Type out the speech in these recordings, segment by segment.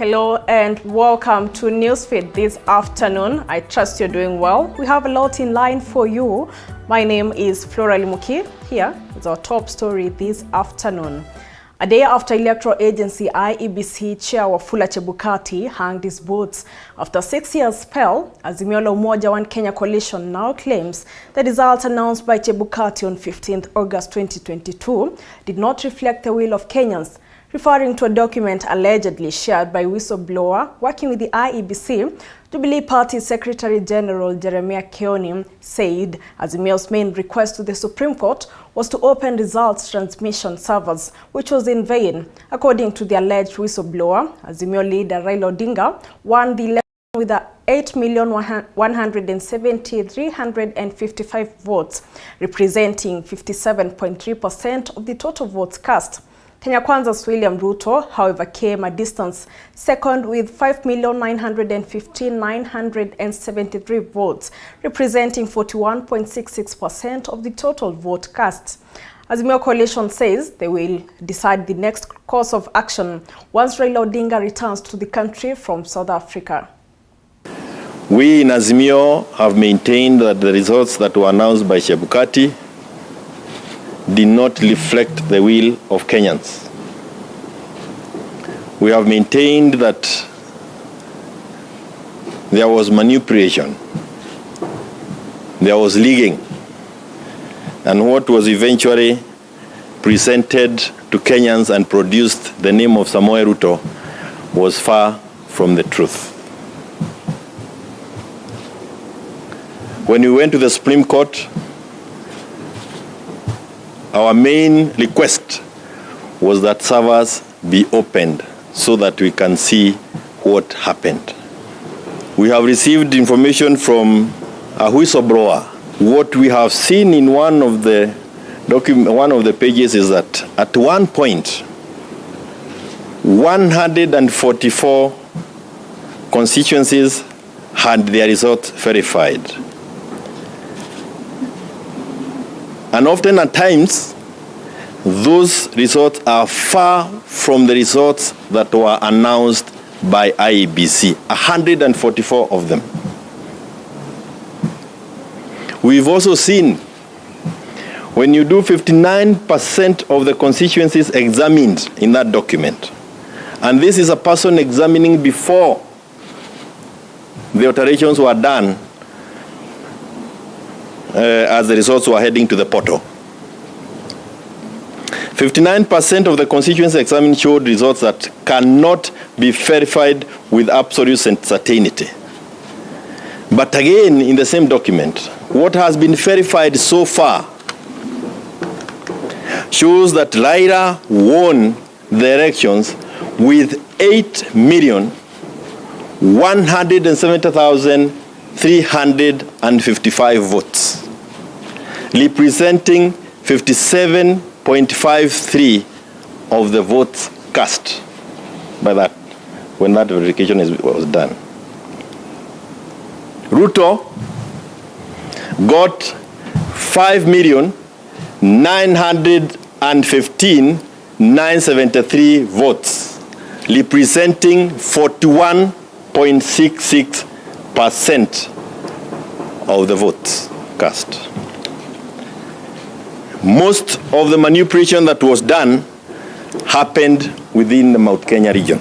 Hello and welcome to Newsfeed this afternoon. I trust you're doing well. We have a lot in line for you. My name is Flora Limuki. Here is our top story this afternoon. A day after Electoral Agency IEBC Chair Wafula Chebukati hanged his boots after 6 years spell, Azimio la Umoja One Kenya Coalition now claims the results announced by Chebukati on 15th August 2022 did not reflect the will of Kenyans, referring to a document allegedly shared by whistleblower working with the IEBC. Jubilee Party Secretary General Jeremiah Kioni said Azimio's main request to the Supreme Court was to open results transmission servers, which was in vain. According to the alleged whistleblower, Azimio leader Raila Odinga won the election with 8,170,355 votes, representing 57.3% of the total votes cast. Kenya Kwanza's William Ruto, however, came a distance second with 5,915,973 votes, representing 41.66% of the total vote cast. Azimio Coalition says they will decide the next course of action once Raila Odinga returns to the country from South Africa. We in Azimio have maintained that the results that were announced by Chebukati did not reflect the will of Kenyans. We have maintained that there was manipulation, there was leaking, and what was eventually presented to Kenyans and produced the name of Samoei Ruto was far from the truth. When we went to the Supreme Court, our main request was that servers be opened so that we can see what happened. We have received information from a whistleblower. What we have seen in one of the pages is that at one point, 144 constituencies had their results verified. And often at times, those results are far from the results that were announced by IEBC, 144 of them. We've also seen when you do 59% of the constituencies examined in that document, and this is a person examining before the alterations were done, as the results were heading to the portal. 59% of the constituencies examined showed results that cannot be verified with absolute certainty. But again, in the same document, what has been verified so far shows that Raila won the elections with 8,170,355 votes, representing 57.53% of the votes cast by that when that verification was done. Ruto got 5,915,973 votes, representing 41.66% of the votes cast. Most of the manipulation that was done happened within the Mount Kenya region.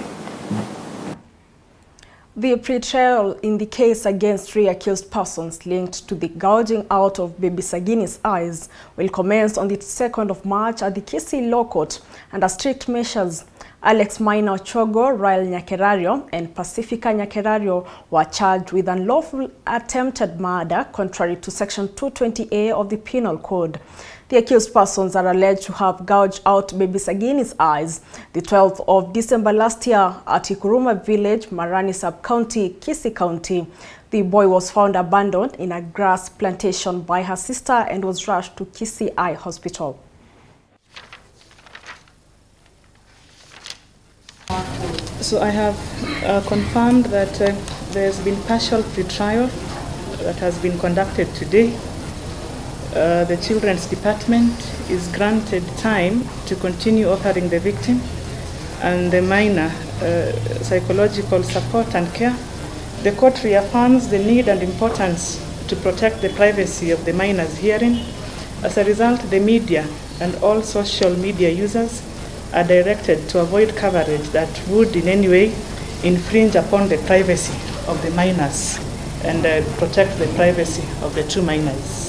The pre-trial in the case against three accused persons linked to the gouging out of baby Sagini's eyes will commence on the 2nd of March at the Kisii Law Court under strict measures. Alex Maina Ochogo, Rael Nyakerario, and Pacifica Nyakerario were charged with unlawful attempted murder contrary to Section 220A of the Penal Code. The accused persons are alleged to have gouged out baby Sagini's eyes the 12th of December last year at Ikuruma Village, Marani Sub-County, Kisii County. The boy was found abandoned in a grass plantation by her sister and was rushed to Kisii Eye Hospital. So I have confirmed that there's been partial pre-trial that has been conducted today. The Children's Department is granted time to continue offering the victim, and the minor psychological support and care. The court reaffirms the need and importance to protect the privacy of the minors herein. As a result, the media and all social media users are directed to avoid coverage that would in any way infringe upon the privacy of the minors and protect the privacy of the two minors.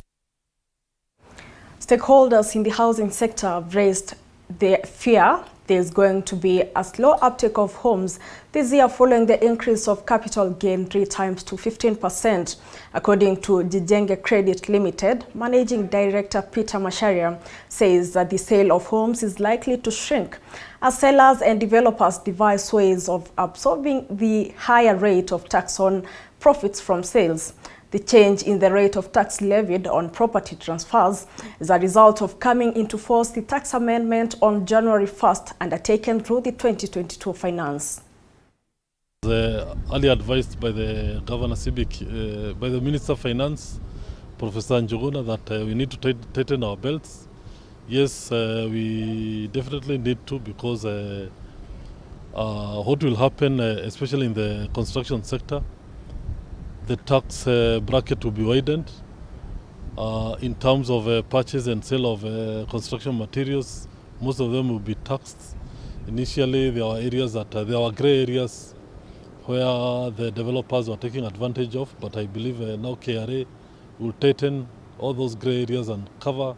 Stakeholders in the housing sector have raised their fear there's going to be a slow uptake of homes this year following the increase of capital gain 3 times to 15%. According to Jijenge Credit Limited, Managing Director Peter Masharia says that the sale of homes is likely to shrink as sellers and developers devise ways of absorbing the higher rate of tax on profits from sales. The change in the rate of tax levied on property transfers is a result of coming into force the tax amendment on January 1st undertaken through the 2022 finance. Early advised by the Governor Civic, by the Minister of Finance, Professor Njuguna, that we need to tighten our belts. Yes, we definitely need to, because what will happen, especially in the construction sector, the tax bracket will be widened in terms of purchase and sale of construction materials. Most of them will be taxed. Initially, there were areas that there were gray areas where the developers were taking advantage of, but I believe now KRA will tighten all those gray areas and cover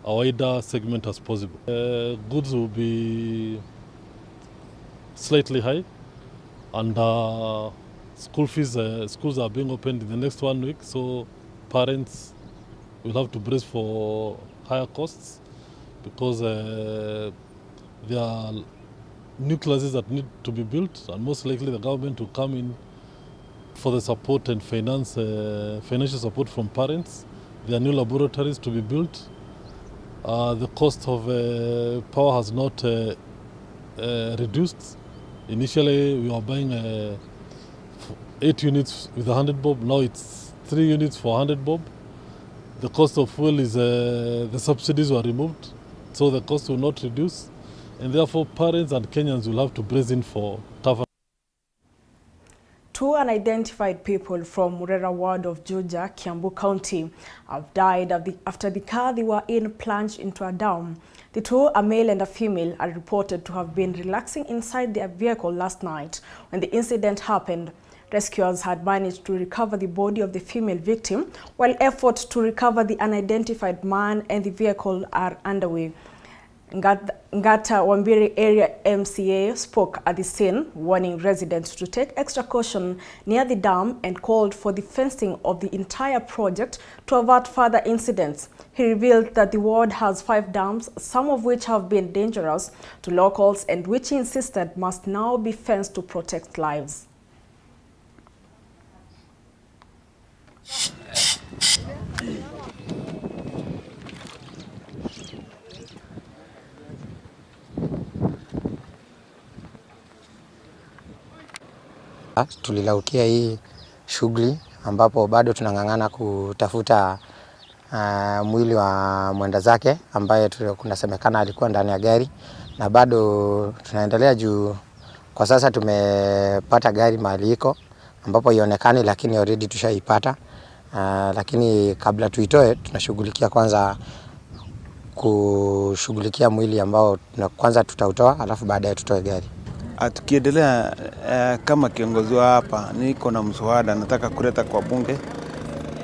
a wider segment as possible. Goods will be slightly high, and school fees, schools are being opened in the next 1 week, so parents will have to brace for higher costs, because there are new classes that need to be built, and most likely the government will come in for the support and financial support from parents. There are new laboratories to be built. The cost of power has not reduced. Initially, we were buying 8 units with 100 bob, now it's 3 units for 100 bob. The cost of fuel is, the subsidies were removed, so the cost will not reduce, and therefore parents and Kenyans will have to brace in for tougher. 2 unidentified people from Murera ward of Juja, Kiambu County, have died after the car they were in plunged into a dam. The 2, a male and a female, are reported to have been relaxing inside their vehicle last night when the incident happened. Rescuers had managed to recover the body of the female victim, while efforts to recover the unidentified man and the vehicle are underway. Ngata Wambiri Area MCA spoke at the scene, warning residents to take extra caution near the dam and called for the fencing of the entire project to avert further incidents. He revealed that the ward has 5 dams, some of which have been dangerous to locals and which he insisted must now be fenced to protect lives. Tulilaukia hii shughuli ambapo bado tunang'ang'ana kutafuta mwili wa mwenda zake ambaye kunasemekana alikuwa ndani ya gari, na bado tunaendelea juu kwa sasa tumepata gari mahali iko ambapo ionekani, lakini already tushaipata. Lakini kabla tuitoe tunashughulikia kwanza kushughulikia mwili ambao kwanza tutautoa, alafu baadaye tutoe gari. Tukiendelea kama kiongozi hapa, niko na mswada nataka kuleta kwa bunge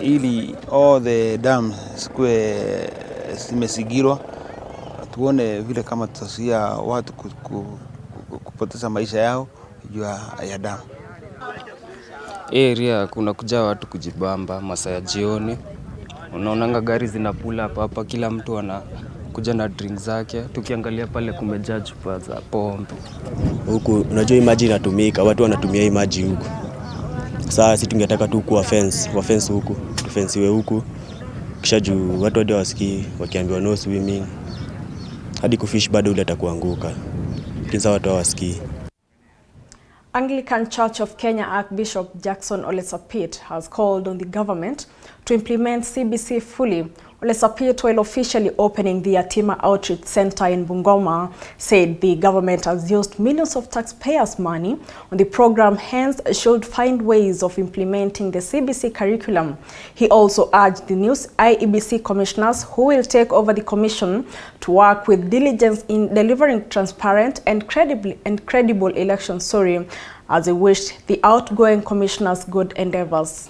ili all the dams zikuwe zimesigirwa, tuone vile kama tutazuia watu kupoteza maisha yao juu ya damu. Area kuna kuja watu kujibamba masaa ya jioni. Unaonanga gari zinapula hapa, kila mtu anakuja na drink zake. Tukiangalia pale kumejaa chupa za pombe. Huku unajua hii maji inatumika, watu wanatumia hii maji huku. Sasa sisi tungetaka tu kuwa fence huku, tufensiwe huku. Kisha juu watu hadi wasikii wakiambiwa no swimming. Hadi kufish bado ule atakuanguka. Kinza watu hawasikii. Anglican Church of Kenya Archbishop Jackson Ole Sapit has called on the government to implement CBC fully, Ole Sapit, while officially opening the Yatima Outreach Center in Bungoma, said the government has used millions of taxpayers' money on the program, hence should find ways of implementing the CBC curriculum. He also urged the new IEBC commissioners who will take over the commission to work with diligence in delivering transparent and credible elections, as he wished the outgoing commissioners good endeavors.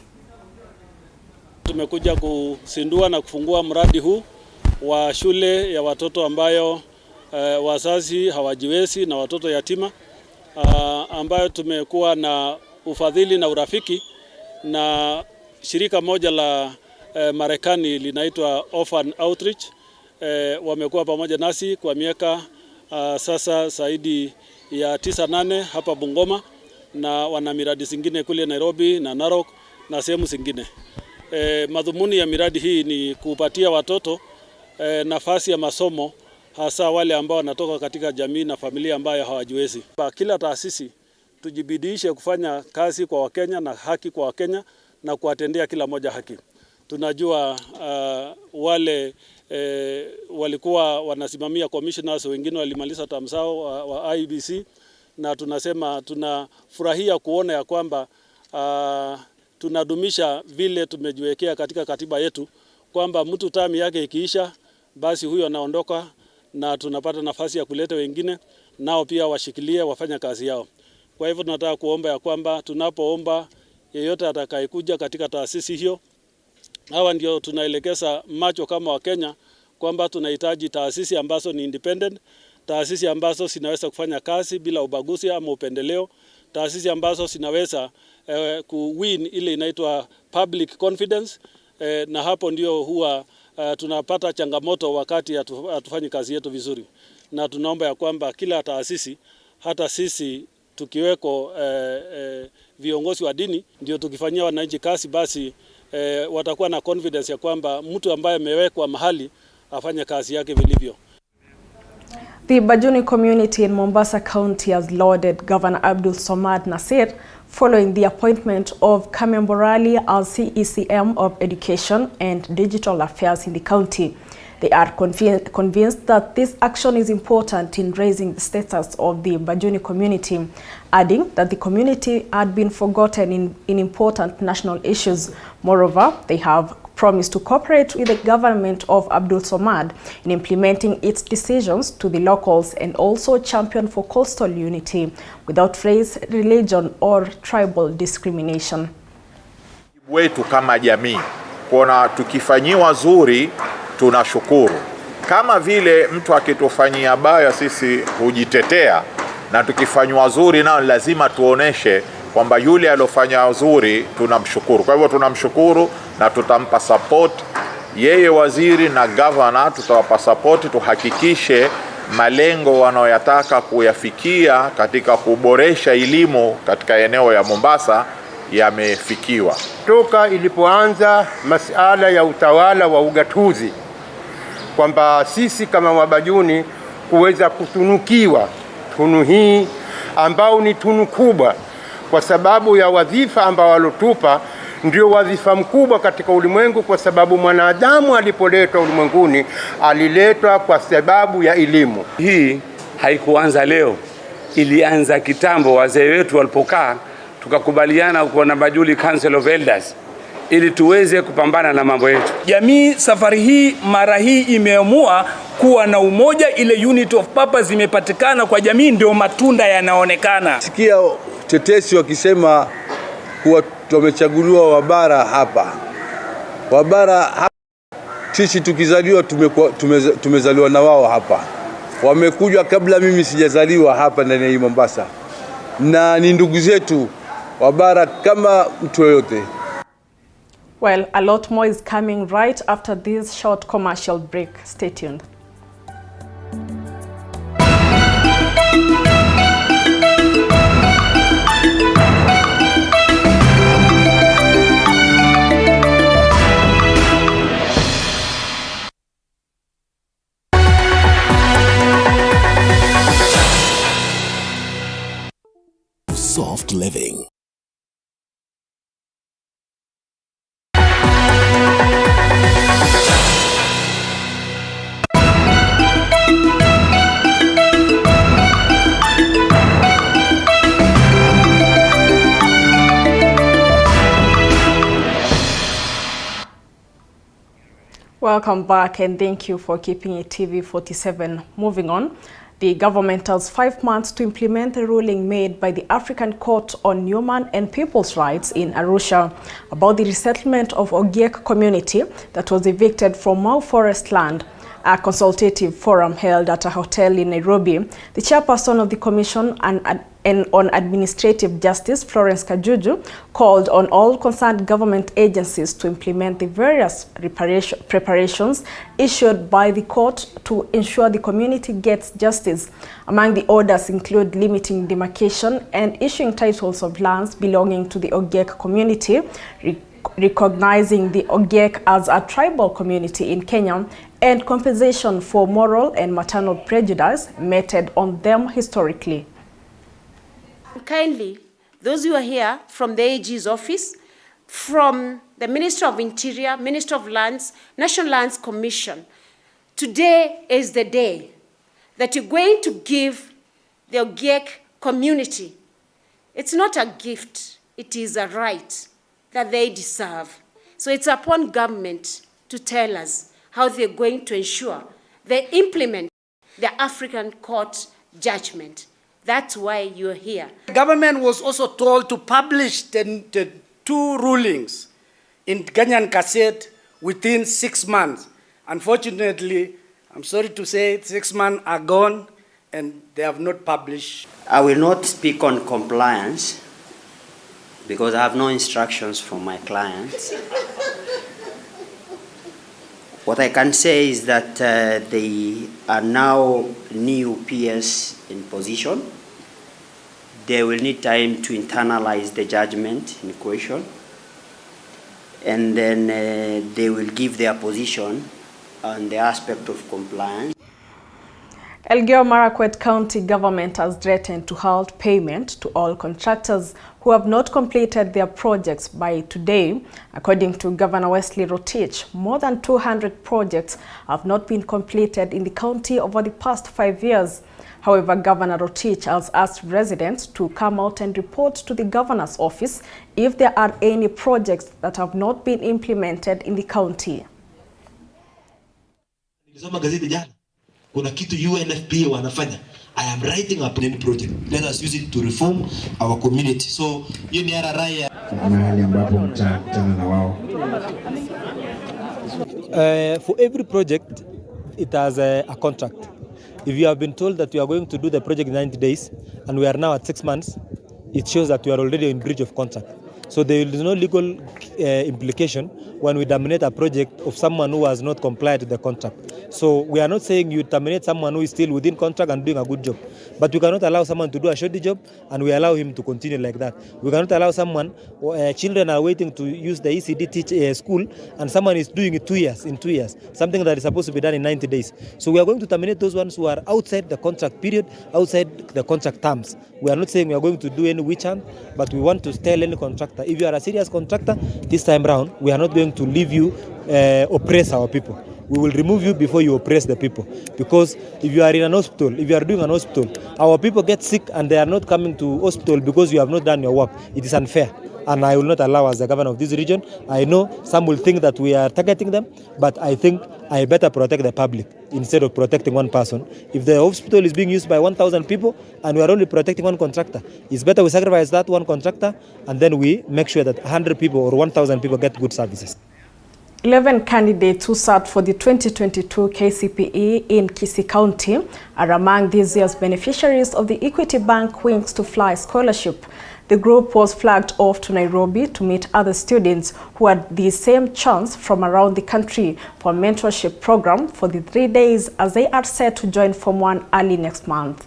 Tumekuja kusindua na kufungua mradi huu wa shule ya watoto ambayo wazazi hawajiwezi na watoto yatima, ambayo tumekuwa na ufadhili na urafiki na shirika moja la Marekani linaitwa Orphan Outreach. Wamekuwa pamoja nasi kwa miaka sasa zaidi ya 9-8 hapa Bungoma, na wana miradi zingine kule Nairobi na Narok na sehemu zingine. Madhumuni ya miradi hii ni kupatia watoto nafasi ya masomo, hasa wale ambao wanatoka katika jamii na familia ambayo hawajiwezi. Kila taasisi tujibidishe kufanya kazi kwa Wakenya na haki kwa Wakenya na kuwatendea kila moja haki. Tunajua wale walikuwa wanasimamia commissioners, wengine walimaliza term zao wa IEBC, na tunasema tunafurahia kuona ya kwamba tunadumisha vile tumejiwekea katika katiba yetu kwamba mtu term yake ikiisha basi huyo anaondoka na tunapata nafasi ya kuleta wengine nao pia washikilie wafanya kazi yao. Kwa hivyo tunataka kuomba ya kwamba tunapoomba yeyote atakayekuja katika taasisi hiyo, hawa ndio tunaelekeza macho kama Wakenya kwamba tunahitaji taasisi ambazo ni independent, taasisi ambazo zinaweza kufanya kazi bila ubaguzi ama upendeleo, taasisi ambazo zinaweza kuwin ile inaitwa public confidence, na hapo ndio huwa tunapata changamoto wakati hatufanyi kazi yetu vizuri. Na tunaomba ya kwamba kila taasisi, hata sisi tukiweko viongozi wa dini, ndio tukifanyia wananchi kazi, basi watakuwa na confidence ya kwamba mtu ambaye amewekwa mahali afanye kazi yake vilivyo. The Bajuni community in Mombasa County has lauded Governor Abdul Somad Nasir following the appointment of Kamem Borali as CECM of Education and Digital Affairs in the county. They are convinced that this action is important in raising the status of the Bajuni community, adding that the community had been forgotten in important national issues. Moreover, they have promised to cooperate with the government of Abdul Somad in implementing its decisions to the locals and also champion for coastal unity without race, religion or tribal discrimination. Wetu kama jamii, kuona tukifanyiwa zuri tunashukuru. Kama vile mtu akitufanyia baya sisi hujitetea, na tukifanywa zuri nao lazima tuoneshe kwamba yule alofanya zuri tunamshukuru. Kwa hivyo tunamshukuru na tutampa support yeye waziri na governor, tutawapa support tuhakikishe malengo wanayoyataka kuyafikia katika kuboresha elimu katika eneo ya Mombasa yamefikiwa. Toka ilipoanza masuala ya utawala wa ugatuzi, kwamba sisi kama Wabajuni kuweza kutunukiwa tunu hii ambao ni tunu kubwa kwa sababu ya wadhifa ambao walotupa, ndio wadhifa mkubwa katika ulimwengu, kwa sababu mwanadamu alipoletwa ulimwenguni aliletwa kwa sababu ya elimu. Hii haikuanza leo, ilianza kitambo. Wazee wetu walipokaa tukakubaliana kuwa na Bajuli Council of Elders ili tuweze kupambana na mambo yetu. Jamii safari hii mara hii imeamua kuwa na umoja, ile unity of purpose imepatikana kwa jamii, ndio matunda yanaonekana. Sikia tetesi wakisema kuwa tumechaguliwa Wabara hapa. Wabara hapa, sisi tukizaliwa tumezaliwa na wao hapa. Wamekuja kabla mimi sijazaliwa hapa ndani ya Mombasa. Na ni ndugu zetu Wabara kama mtu yoyote. Well, a lot more is coming right after this short commercial break. Stay tuned. Soft living. Welcome back and thank you for keeping it TV 47. Moving on, the government has 5 months to implement the ruling made by the African Court on Human and People's Rights in Arusha about the resettlement of Ogiek community that was evicted from Mau Forest land. A consultative forum held at a hotel in Nairobi, the chairperson of the Commission on Administrative Justice, Florence Kajuju, called on all concerned government agencies to implement the various preparations issued by the court to ensure the community gets justice. Among the orders include limiting demarcation and issuing titles of lands belonging to the Ogiek community, recognizing the Ogiek as a tribal community in Kenya, and compensation for moral and maternal prejudice meted on them historically. Kindly, those who are here from the AG's office, from the Minister of Interior, Minister of Lands, National Lands Commission, today is the day that you're going to give the Ogiek community. It's not a gift, it is a right that they deserve. So it's upon government to tell us how they're going to ensure they implement the African Court judgment. That's why you're here. The government was also told to publish the 2 rulings in Kenyan Gazette within 6 months. Unfortunately, I'm sorry to say 6 months are gone and they have not published. I will not speak on compliance because I have no instructions from my clients. What I can say is that they are now new PS in position. They will need time to internalize the judgment in question, and then they will give their position on the aspect of compliance. Elgeyo Marakwet County government has threatened to halt payment to all contractors who have not completed their projects by today. According to Governor Wesley Rotich, more than 200 projects have not been completed in the county over the past 5 years. However, Governor Rotich has asked residents to come out and report to the governor's office if there are any projects that have not been implemented in the county. Kuna kitu UNFPA wanafanya. I am writing a plan project. Let us use it to reform our community. So, hiyo ni raya mahali ambapo mtakutana na wao. For every project, it has a contract. If you have been told that you are going to do the project in 90 days, and we are now at 6 months, it shows that you are already in breach of contract. So there is no legal implication when we terminate a project of someone who has not complied with the contract. So we are not saying you terminate someone who is still within contract and doing a good job. But we cannot allow someone to do a shoddy job and we allow him to continue like that. We cannot allow someone, children are waiting to use the ECD school and someone is doing it 2 years, in 2 years, something that is supposed to be done in 90 days. So we are going to terminate those ones who are outside the contract period, outside the contract terms. We are not saying we are going to do any witch hunt, but we want to tell any contractor, if you are a serious contractor, this time round, we are not going to leave you oppress our people. We will remove you before you oppress the people. Because if you are in an hospital, if you are doing an hospital, our people get sick and they are not coming to hospital because you have not done your work. It is unfair. And I will not allow, as the governor of this region, I know some will think that we are targeting them, but I think I better protect the public instead of protecting one person. If the hospital is being used by 1,000 people and we are only protecting one contractor, it's better we sacrifice that one contractor and then we make sure that 100 people or 1,000 people get good services. 11 candidates who sat for the 2022 KCPE in Kisii County are among this year's beneficiaries of the Equity Bank Wings to Fly scholarship. The group was flagged off to Nairobi to meet other students who had the same chance from around the country for a mentorship program for the 3 days as they are set to join Form 1 early next month.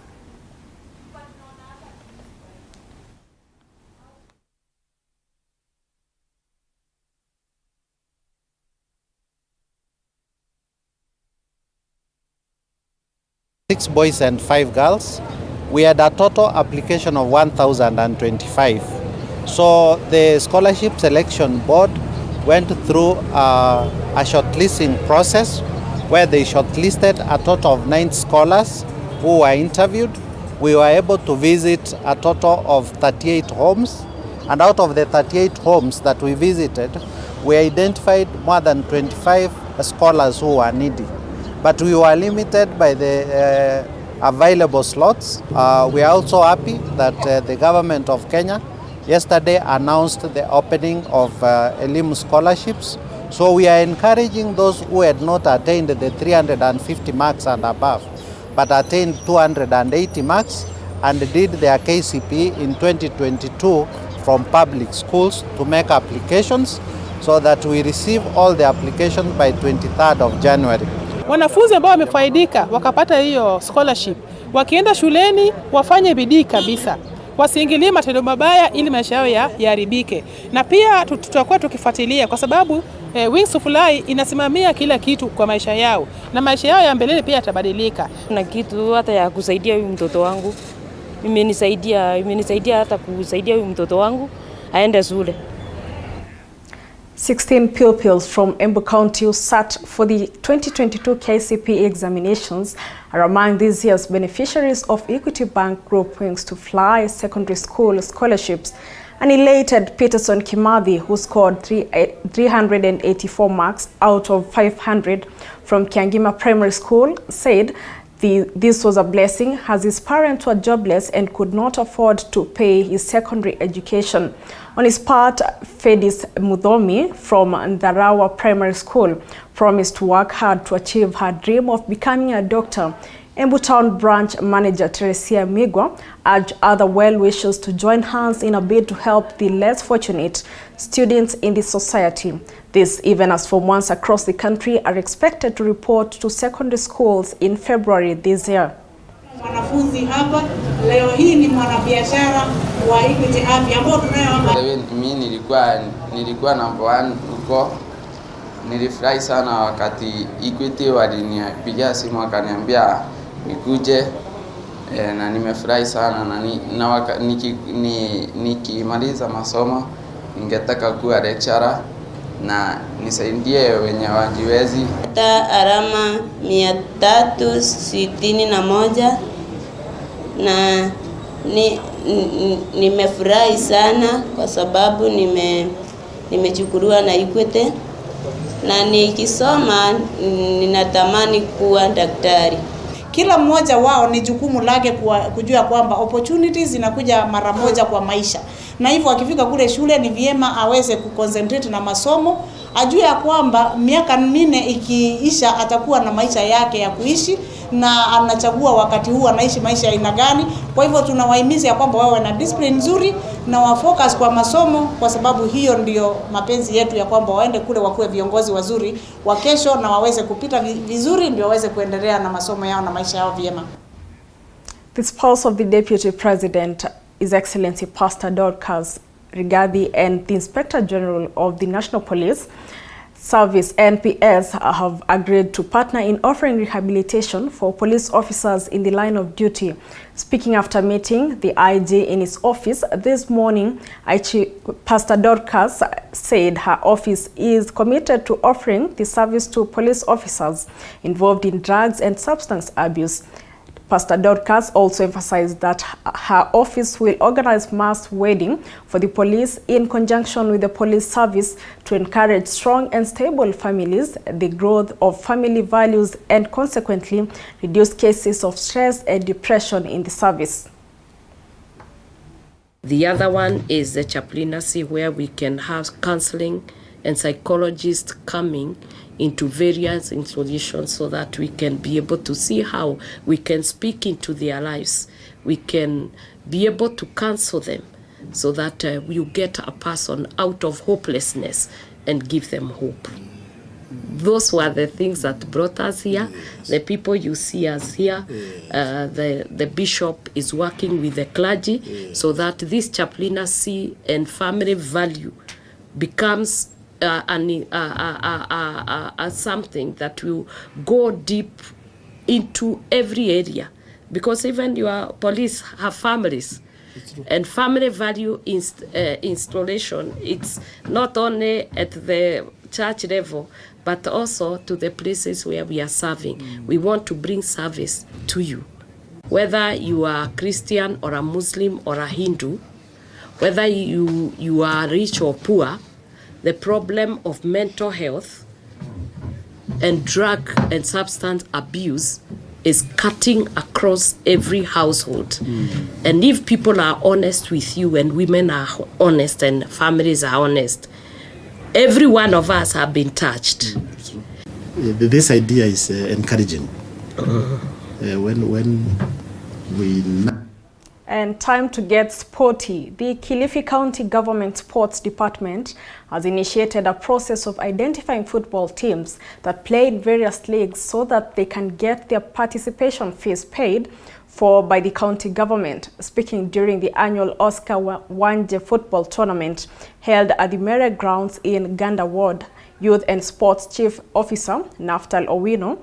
Six boys and 5 girls. We had a total application of 1,025. So the scholarship selection board went through a shortlisting process where they shortlisted a total of 9 scholars who were interviewed. We were able to visit a total of 38 homes, and out of the 38 homes that we visited, we identified more than 25 scholars who were needy. But we were limited by the available slots. We are also happy that the government of Kenya yesterday announced the opening of Elimu scholarships. So we are encouraging those who had not attained the 350 marks and above, but attained 280 marks and did their KCPE in 2022 from public schools to make applications so that we receive all the applications by 23rd of January. Wanafunzi ambao wamefaidika wakapata hiyo scholarship, wakienda shuleni wafanye bidii kabisa, wasiingilie matendo mabaya ili maisha yao yaharibike. Na pia tutakuwa tukifuatilia kwa sababu Wings to Fly inasimamia kila kitu kwa maisha yao, na maisha yao ya mbeleni pia yatabadilika. Na kitu hata ya kusaidia huyu mtoto wangu, imenisaidia hata kusaidia huyu mtoto wangu aende shule. 16 pupils from Embu County who sat for the 2022 KCPE examinations are among this year's beneficiaries of Equity Bank Group Wings to Fly secondary school scholarships. An elated Peterson Kimathi, who scored 384 marks out of 500 from Kiangima Primary School, said this was a blessing as his parents were jobless and could not afford to pay his secondary education. On his part, Fedis Mudhomi from Ndarawa Primary School promised to work hard to achieve her dream of becoming a doctor. Embu Town Branch Manager Teresia Migwa urged other well-wishers to join hands in a bid to help the less fortunate students in the society. This even as Form 1s across the country are expected to report to secondary schools in February this year. Wanafunzi hapa leo hii ni mwanabiashara wa Equity Afya ambao tunayo. Mimi nilikuwa number 1 huko. Nilifurahi sana wakati Equity walinipigia simu wakaniambia nikuje, na nimefurahi sana na nikimaliza masomo ningetaka kuwa lecturer na nisaidie wenye wajiwezi. Alama 361 na nimefurahi sana kwa sababu nimechukuliwa na Equity, na nikisoma ninatamani kuwa daktari. Kila mmoja wao ni jukumu lake kujua kwamba opportunities zinakuja mara moja kwa maisha. Na hivyo akifika kule shule ni vyema aweze kuconcentrate na masomo, ajue ya kwamba miaka 4 ikiisha atakuwa na maisha yake ya kuishi na anachagua wakati huu anaishi maisha aina gani. Kwa hivyo tunawahimiza ya kwamba wawe na discipline nzuri na wafocus kwa masomo, kwa sababu hiyo ndio mapenzi yetu ya kwamba waende kule wakuwe viongozi wazuri wa kesho na waweze kupita vizuri ndio waweze kuendelea na masomo yao na maisha yao vyema. The spouse of the Deputy President, His Excellency Pastor Dorcas Rigathi, and the Inspector General of the National Police Service (NPS) have agreed to partner in offering rehabilitation for police officers in the line of duty. Speaking after meeting the IG in his office this morning, Pastor Dorcas said her office is committed to offering the service to police officers involved in drugs and substance abuse. Pastor Dorcas also emphasized that her office will organize mass wedding for the police in conjunction with the police service to encourage strong and stable families, the growth of family values, and consequently reduce cases of stress and depression in the service. The other one is the chaplaincy, where we can have counseling and psychologists coming into various institutions so that we can be able to see how we can speak into their lives. We can be able to counsel them so that you get a person out of hopelessness and give them hope. Those were the things that brought us here. The people you see us here, the bishop is working with the clergy so that this chaplaincy and family value becomes something that will go deep into every area, because even your police have families, and family value installation, it's not only at the church level but also to the places where we are serving. We want to bring service to you, whether you are a Christian or a Muslim or a Hindu, whether you are rich or poor. The problem of mental health and drug and substance abuse is cutting across every household. And if people are honest with you and women are honest and families are honest, every one of us have been touched. This idea is encouraging. When we... And time to get sporty. The Kilifi County Government Sports Department has initiated a process of identifying football teams that play in various leagues so that they can get their participation fees paid for by the county government. Speaking during the annual Oscar Wanje football tournament held at the Mere Grounds in Ganda Ward, Youth and Sports Chief Officer Naftal Owino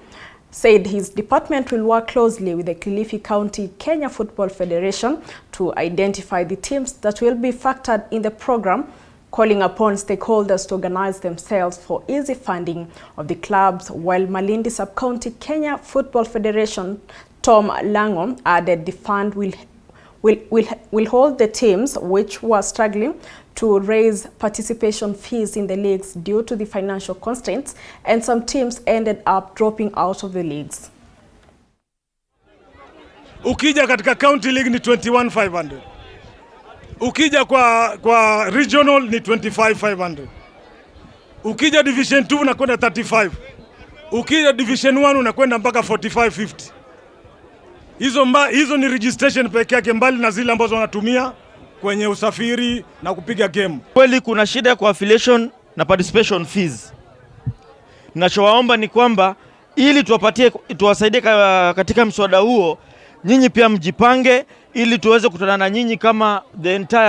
said his department will work closely with the Kilifi County Kenya Football Federation to identify the teams that will be factored in the program, calling upon stakeholders to organize themselves for easy funding of the clubs, while Malindi Sub-County Kenya Football Federation Tom Lango added the fund will hold the teams which were struggling to raise participation fees in the leagues due to the financial constraints, and some teams ended up dropping out of the leagues. Ukija katika county league ni 21,500. Ukija kwa regional ni 25,500. Ukija division 2 unakwenda 35. Ukija division 1 unakwenda mpaka 45-50. Hizo ni registration peke yake, mbali na zile ambazo wanatumia kwenye usafiri na kupiga game. Kweli kuna shida kwa affiliation na participation fees. Ninachowaomba ni kwamba ili tuwasaidie katika mswada huo, nyinyi pia mjipange ili tuweze kutana na nyinyi kama the entire